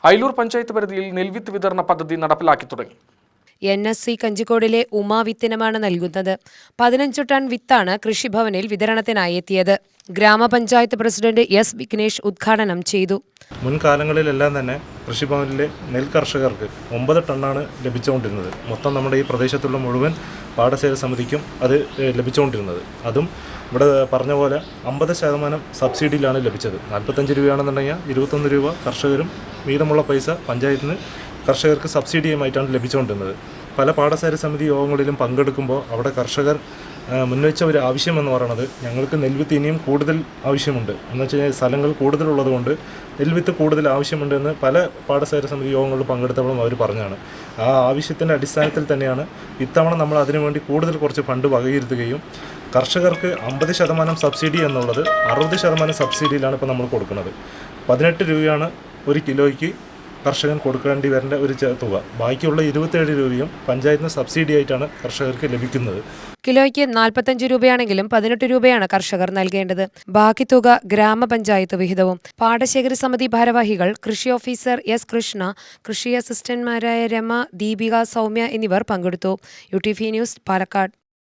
അയിലൂർ പഞ്ചായത്ത് പരിധിയിൽ നെൽവിത്ത് വിതരണ പദ്ധതി നടപ്പിലാക്കി തുടങ്ങി. NSC കഞ്ചിക്കോടിലെ ഉമാ വിത്തിനമാണ് നൽകുന്നത്. 15 ടൺ വിത്താണ് കൃഷിഭവനിൽ വിതരണത്തിനായി എത്തിയത്. ഗ്രാമപഞ്ചായത്ത് പ്രസിഡന്റ് S. വിഘ്നേഷ് ഉദ്ഘാടനം ചെയ്തു. മുൻകാലങ്ങളിലെല്ലാം തന്നെ കൃഷിഭവനിലെ നെൽ കർഷകർക്ക് 9 ടണ്ണാണ് ലഭിച്ചുകൊണ്ടിരുന്നത്. മൊത്തം നമ്മുടെ ഈ പ്രദേശത്തുള്ള മുഴുവൻ പാടശേഖര സമിതിക്കും അത് ലഭിച്ചുകൊണ്ടിരുന്നത്. അതും ഇവിടെ പറഞ്ഞ പോലെ 50% സബ്സിഡിയിലാണ് ലഭിച്ചത്. 45 രൂപയാണെന്നുണ്ടെങ്കിൽ 21 രൂപ കർഷകരും മീതമുള്ള പൈസ പഞ്ചായത്തിന് കർഷകർക്ക് സബ്സിഡിയുമായിട്ടാണ് ലഭിച്ചുകൊണ്ടിരുന്നത്. പല പാടശേഖര സമിതി യോഗങ്ങളിലും പങ്കെടുക്കുമ്പോൾ അവിടെ കർഷകർ മുൻവെച്ച ഒരു ആവശ്യമെന്ന് പറയുന്നത് ഞങ്ങൾക്ക് നെൽവിത്ത് ഇനിയും കൂടുതൽ ആവശ്യമുണ്ട് എന്ന് വെച്ച് കഴിഞ്ഞാൽ സ്ഥലങ്ങൾ കൂടുതലുള്ളതുകൊണ്ട് നെൽവിത്ത് കൂടുതൽ ആവശ്യമുണ്ടെന്ന് പല പാടശേഖര സമിതി യോഗങ്ങളിൽ പങ്കെടുത്തപ്പോഴും അവർ പറഞ്ഞാണ്. ആ ആവശ്യത്തിൻ്റെ അടിസ്ഥാനത്തിൽ തന്നെയാണ് ഇത്തവണ നമ്മൾ അതിനുവേണ്ടി കുറച്ച് ഫണ്ട് വകയിരുത്തുകയും കർഷകർക്ക് 50% സബ്സിഡി എന്നുള്ളത് 60% സബ്സിഡിയിലാണ് ഇപ്പോൾ നമ്മൾ കൊടുക്കുന്നത്. 18 രൂപയാണ് ഒരു കിലോയ്ക്ക് കർഷകൻ കൊടുക്കേണ്ടി വരേണ്ട ഒരു തുക. ബാക്കിയുള്ള 27 രൂപയും പഞ്ചായത്തിന് സബ്സിഡി ആയിട്ടാണ് കർഷകർക്ക് ലഭിക്കുന്നത്. കിലോയ്ക്ക് 45 രൂപയാണെങ്കിലും 18 രൂപയാണ് കർഷകർ നൽകേണ്ടത്. ബാക്കി തുക ഗ്രാമപഞ്ചായത്ത് വിഹിതവും. പാടശേഖര സമിതി ഭാരവാഹികൾ, കൃഷി ഓഫീസർ S. കൃഷ്ണ, കൃഷി അസിസ്റ്റന്റുമാരായ രമ, ദീപിക, സൗമ്യ എന്നിവർ പങ്കെടുത്തു. UTV news, Palakkad.